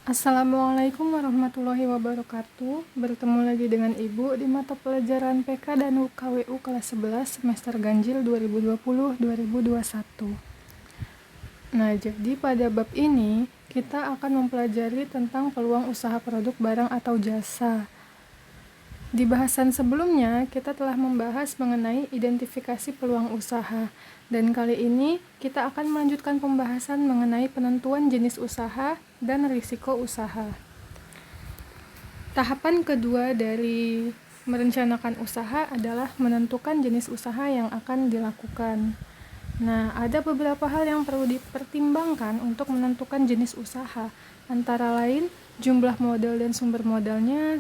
Assalamualaikum warahmatullahi wabarakatuh. Bertemu lagi dengan Ibu di mata pelajaran PK dan KWU kelas 11 semester ganjil 2020-2021. Nah, jadi pada bab ini kita akan mempelajari tentang peluang usaha produk barang atau jasa. Di bahasan sebelumnya, kita telah membahas mengenai identifikasi peluang usaha. Dan kali ini, kita akan melanjutkan pembahasan mengenai penentuan jenis usaha dan risiko usaha. Tahapan kedua dari merencanakan usaha adalah menentukan jenis usaha yang akan dilakukan. Nah, ada beberapa hal yang perlu dipertimbangkan untuk menentukan jenis usaha, antara lain jumlah modal dan sumber modalnya,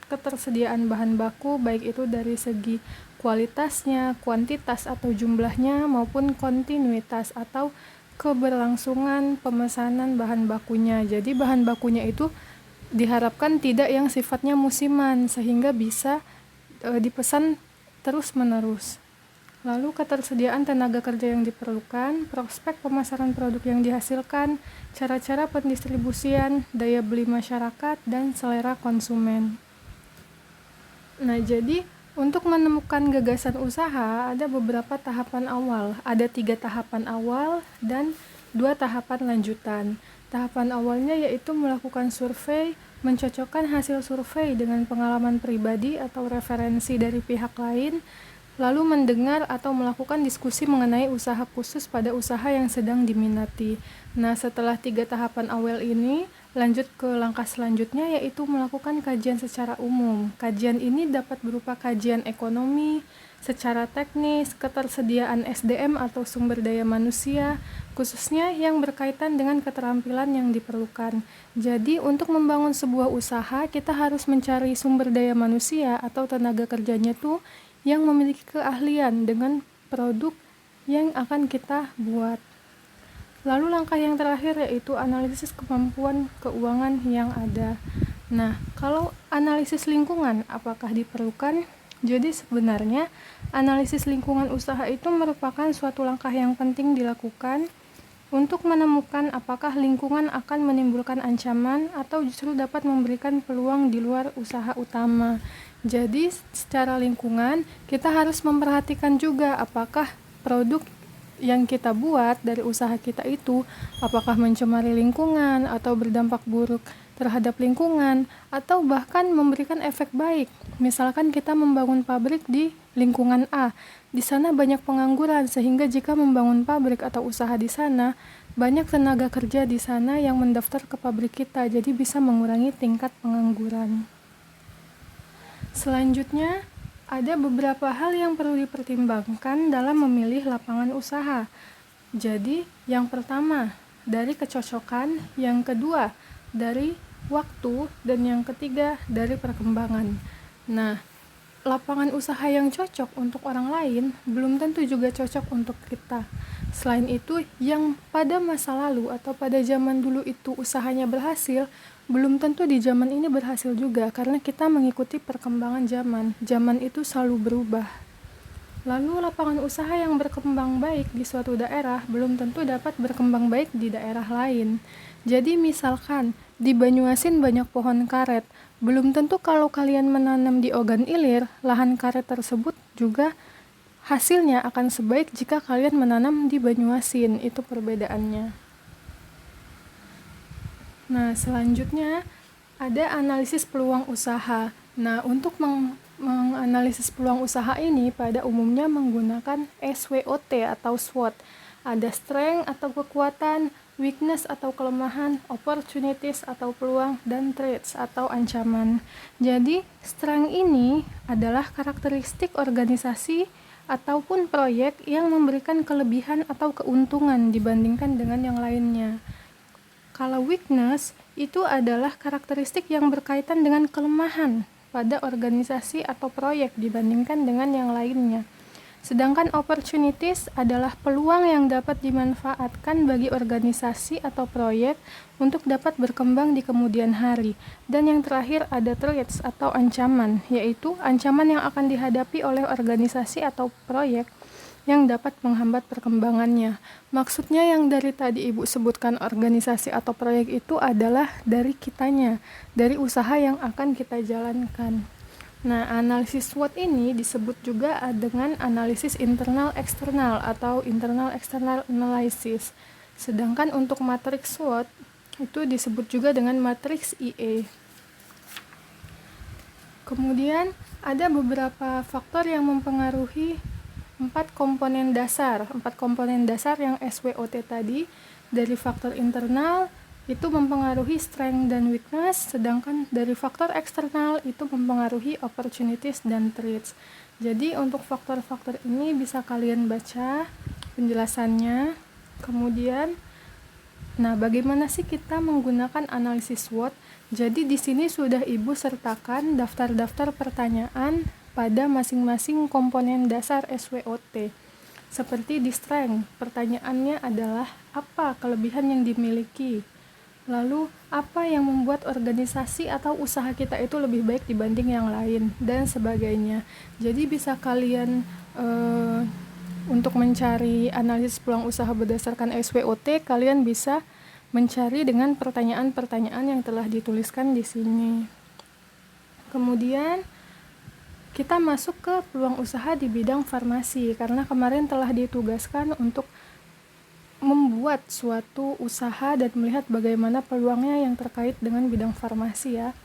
ketersediaan bahan baku, baik itu dari segi kualitasnya, kuantitas atau jumlahnya, maupun kontinuitas atau keberlangsungan pemesanan bahan bakunya. Jadi bahan bakunya itu diharapkan tidak yang sifatnya musiman, sehingga bisa dipesan terus-menerus. Lalu ketersediaan tenaga kerja yang diperlukan, prospek pemasaran produk yang dihasilkan, cara-cara pendistribusian, daya beli masyarakat, dan selera konsumen. Nah, jadi untuk menemukan gagasan usaha ada beberapa tahapan awal. Ada 3 tahapan awal dan 2 tahapan lanjutan. Tahapan awalnya yaitu melakukan survei, mencocokkan hasil survei dengan pengalaman pribadi atau referensi dari pihak lain, lalu mendengar atau melakukan diskusi mengenai usaha khusus pada usaha yang sedang diminati. Nah, setelah 3 tahapan awal ini, lanjut ke langkah selanjutnya yaitu melakukan kajian secara umum. Kajian ini dapat berupa kajian ekonomi, secara teknis, ketersediaan SDM atau sumber daya manusia, khususnya yang berkaitan dengan keterampilan yang diperlukan. Jadi, untuk membangun sebuah usaha, kita harus mencari sumber daya manusia atau tenaga kerjanya tuh yang memiliki keahlian dengan produk yang akan kita buat. Lalu langkah yang terakhir yaitu analisis kemampuan keuangan yang ada. Nah, kalau analisis lingkungan apakah diperlukan? Jadi sebenarnya analisis lingkungan usaha itu merupakan suatu langkah yang penting dilakukan untuk menemukan apakah lingkungan akan menimbulkan ancaman atau justru dapat memberikan peluang di luar usaha utama. Jadi secara lingkungan kita harus memperhatikan juga apakah produk yang kita buat dari usaha kita itu apakah mencemari lingkungan atau berdampak buruk terhadap lingkungan atau bahkan memberikan efek baik. Misalkan kita membangun pabrik di lingkungan A, di sana banyak pengangguran sehingga jika membangun pabrik atau usaha di sana banyak tenaga kerja di sana yang mendaftar ke pabrik kita, jadi bisa mengurangi tingkat pengangguran. Selanjutnya, ada beberapa hal yang perlu dipertimbangkan dalam memilih lapangan usaha. Jadi, yang pertama, dari kecocokan, yang kedua, dari waktu, dan yang ketiga, dari perkembangan. Nah, lapangan usaha yang cocok untuk orang lain belum tentu juga cocok untuk kita. Selain itu, yang pada masa lalu atau pada zaman dulu itu usahanya berhasil, belum tentu di zaman ini berhasil juga karena kita mengikuti perkembangan zaman. Zaman itu selalu berubah. Lalu lapangan usaha yang berkembang baik di suatu daerah belum tentu dapat berkembang baik di daerah lain. Jadi misalkan di Banyuasin banyak pohon karet, belum tentu kalau kalian menanam di Ogan Ilir, lahan karet tersebut juga hasilnya akan sebaik jika kalian menanam di Banyuasin. Itu perbedaannya. Nah, selanjutnya ada analisis peluang usaha. Nah, untuk menganalisis peluang usaha ini pada umumnya menggunakan SWOT atau SWOT. Ada strength atau kekuatan, weakness atau kelemahan, opportunities atau peluang, dan threats atau ancaman. Jadi, strength ini adalah karakteristik organisasi ataupun proyek yang memberikan kelebihan atau keuntungan dibandingkan dengan yang lainnya. Kalau weakness itu adalah karakteristik yang berkaitan dengan kelemahan pada organisasi atau proyek dibandingkan dengan yang lainnya. Sedangkan opportunities adalah peluang yang dapat dimanfaatkan bagi organisasi atau proyek untuk dapat berkembang di kemudian hari. Dan yang terakhir ada threats atau ancaman, yaitu ancaman yang akan dihadapi oleh organisasi atau proyek yang dapat menghambat perkembangannya. Maksudnya yang dari tadi Ibu sebutkan organisasi atau proyek itu adalah dari kitanya, dari usaha yang akan kita jalankan. Nah, analisis SWOT ini disebut juga dengan analisis internal eksternal atau internal external analysis. Sedangkan untuk matriks SWOT itu disebut juga dengan matriks IA. Kemudian ada beberapa faktor yang mempengaruhi empat komponen dasar yang SWOT tadi. Dari faktor internal itu mempengaruhi strength dan weakness, sedangkan dari faktor eksternal itu mempengaruhi opportunities dan threats. Jadi untuk faktor-faktor ini bisa kalian baca penjelasannya. Kemudian, nah bagaimana sih kita menggunakan analisis SWOT? Jadi di sini sudah Ibu sertakan daftar-daftar pertanyaan pada masing-masing komponen dasar SWOT. Seperti di strength, pertanyaannya adalah apa kelebihan yang dimiliki? Lalu, apa yang membuat organisasi atau usaha kita itu lebih baik dibanding yang lain, dan sebagainya. Jadi bisa kalian untuk mencari analisis peluang usaha berdasarkan SWOT, kalian bisa mencari dengan pertanyaan-pertanyaan yang telah dituliskan di sini. Kemudian, kita masuk ke peluang usaha di bidang farmasi, karena kemarin telah ditugaskan untuk membuat suatu usaha dan melihat bagaimana peluangnya yang terkait dengan bidang farmasi ya.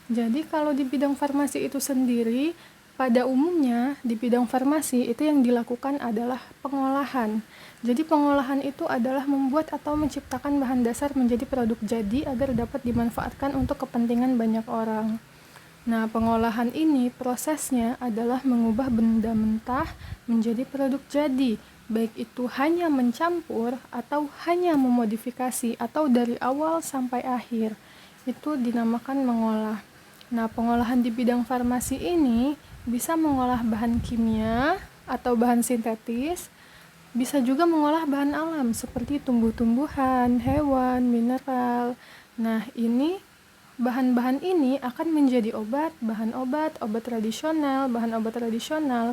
Jadi kalau di bidang farmasi itu sendiri, pada umumnya di bidang farmasi itu yang dilakukan adalah pengolahan. Jadi pengolahan itu adalah membuat atau menciptakan bahan dasar menjadi produk jadi agar dapat dimanfaatkan untuk kepentingan banyak orang. Nah, pengolahan ini prosesnya adalah mengubah benda mentah menjadi produk jadi, baik itu hanya mencampur atau hanya memodifikasi atau dari awal sampai akhir. Itu dinamakan mengolah. Nah, pengolahan di bidang farmasi ini bisa mengolah bahan kimia atau bahan sintetis, bisa juga mengolah bahan alam seperti tumbuh-tumbuhan, hewan, mineral. Nah, bahan-bahan ini akan menjadi obat, bahan obat, obat tradisional,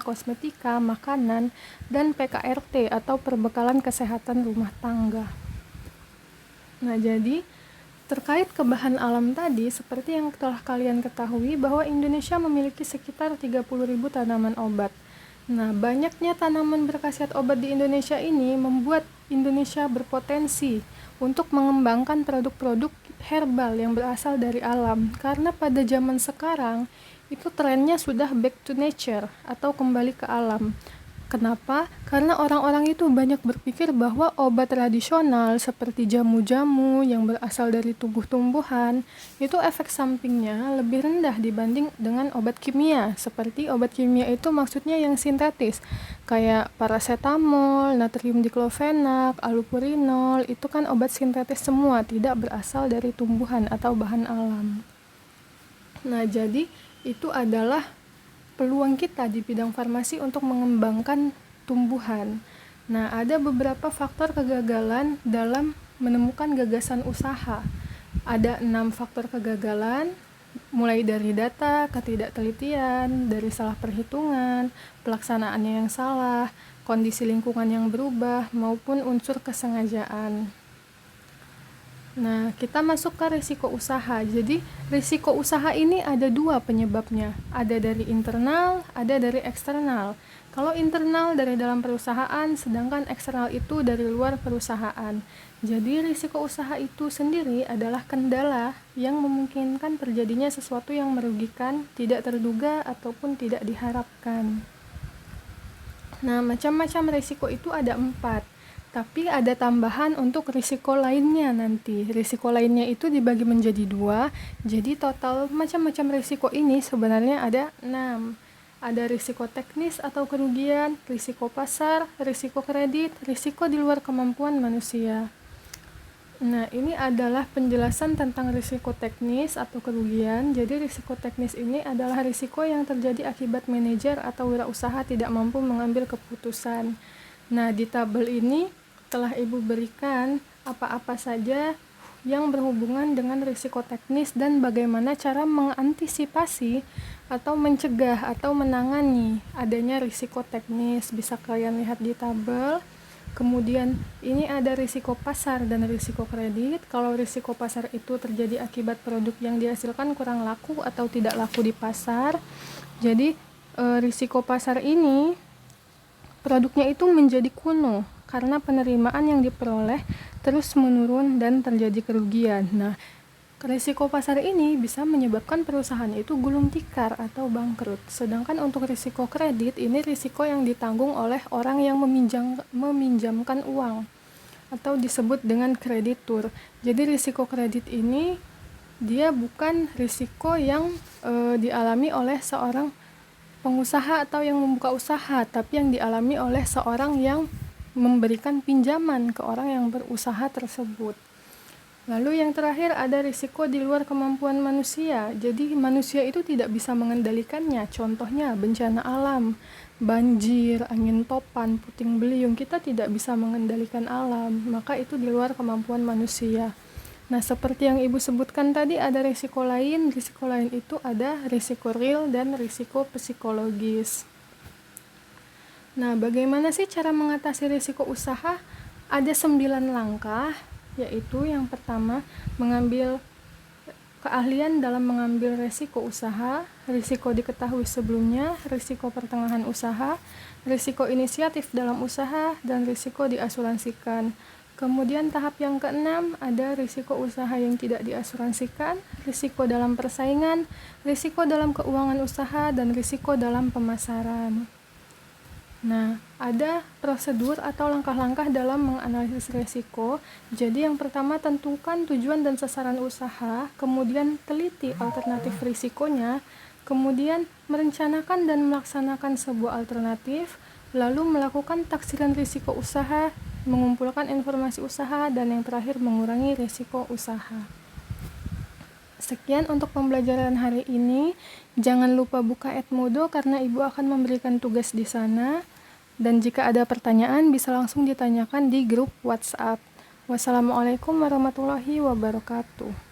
kosmetika, makanan, dan PKRT atau perbekalan kesehatan rumah tangga. Nah, jadi terkait ke bahan alam tadi, seperti yang telah kalian ketahui bahwa Indonesia memiliki sekitar 30.000 tanaman obat. Nah, banyaknya tanaman berkhasiat obat di Indonesia ini membuat Indonesia berpotensi untuk mengembangkan produk-produk herbal yang berasal dari alam, karena pada zaman sekarang itu trennya sudah back to nature atau kembali ke alam. Kenapa? Karena orang-orang itu banyak berpikir bahwa obat tradisional seperti jamu-jamu yang berasal dari tumbuh-tumbuhan itu efek sampingnya lebih rendah dibanding dengan obat kimia. Seperti obat kimia itu maksudnya yang sintetis, kayak paracetamol, natrium diklofenak, allopurinol, itu kan obat sintetis semua, tidak berasal dari tumbuhan atau bahan alam. Nah, jadi itu adalah peluang kita di bidang farmasi untuk mengembangkan tumbuhan. Nah, ada beberapa faktor kegagalan dalam menemukan gagasan usaha. Ada 6 faktor kegagalan, mulai dari data, ketidaktelitian, dari salah perhitungan, pelaksanaannya yang salah, kondisi lingkungan yang berubah, maupun unsur kesengajaan. Nah, kita masuk ke risiko usaha. Jadi, risiko usaha ini ada 2 penyebabnya. Ada dari internal, ada dari eksternal. Kalau internal dari dalam perusahaan, sedangkan eksternal itu dari luar perusahaan. Jadi, risiko usaha itu sendiri adalah kendala yang memungkinkan terjadinya sesuatu yang merugikan, tidak terduga, ataupun tidak diharapkan. Nah, macam-macam risiko itu ada 4. Tapi ada tambahan untuk risiko lainnya nanti. Risiko lainnya itu dibagi menjadi 2. Jadi total macam-macam risiko ini sebenarnya ada 6. Ada risiko teknis atau kerugian, risiko pasar, risiko kredit, risiko di luar kemampuan manusia. Nah, ini adalah penjelasan tentang risiko teknis atau kerugian. Jadi risiko teknis ini adalah risiko yang terjadi akibat manajer atau wirausaha tidak mampu mengambil keputusan. Nah, di tabel ini telah Ibu berikan apa-apa saja yang berhubungan dengan risiko teknis dan bagaimana cara mengantisipasi atau mencegah atau menangani adanya risiko teknis. Bisa kalian lihat di tabel. Kemudian ini ada risiko pasar dan risiko kredit. Kalau risiko pasar itu terjadi akibat produk yang dihasilkan kurang laku atau tidak laku di pasar. Jadi risiko pasar ini produknya itu menjadi kuno karena penerimaan yang diperoleh terus menurun dan terjadi kerugian. Nah, risiko pasar ini bisa menyebabkan perusahaan itu gulung tikar atau bangkrut. Sedangkan untuk risiko kredit, ini risiko yang ditanggung oleh orang yang meminjamkan uang atau disebut dengan kreditur. Jadi risiko kredit ini dia bukan risiko yang dialami oleh seorang pengusaha atau yang membuka usaha, tapi yang dialami oleh seorang yang memberikan pinjaman ke orang yang berusaha tersebut. Lalu yang terakhir ada risiko di luar kemampuan manusia. Jadi manusia itu tidak bisa mengendalikannya. Contohnya bencana alam, banjir, angin topan, puting beliung. Kita tidak bisa mengendalikan alam, maka itu di luar kemampuan manusia. Nah, seperti yang Ibu sebutkan tadi, ada risiko lain. Risiko lain itu ada risiko real dan risiko psikologis. Nah, bagaimana sih cara mengatasi risiko usaha? Ada 9 langkah, yaitu yang pertama, mengambil keahlian dalam mengambil risiko usaha, risiko diketahui sebelumnya, risiko pertengahan usaha, risiko inisiatif dalam usaha, dan risiko diasuransikan. Kemudian tahap yang keenam ada risiko usaha yang tidak diasuransikan, risiko dalam persaingan, risiko dalam keuangan usaha, dan risiko dalam pemasaran. Nah, ada prosedur atau langkah-langkah dalam menganalisis risiko. Jadi yang pertama, tentukan tujuan dan sasaran usaha, kemudian teliti alternatif risikonya, kemudian merencanakan dan melaksanakan sebuah alternatif, lalu melakukan taksiran risiko usaha, mengumpulkan informasi usaha, dan yang terakhir mengurangi risiko usaha. Sekian untuk pembelajaran hari ini. Jangan lupa buka Edmodo karena Ibu akan memberikan tugas di sana. Dan jika ada pertanyaan bisa langsung ditanyakan di grup WhatsApp. Wassalamualaikum warahmatullahi wabarakatuh.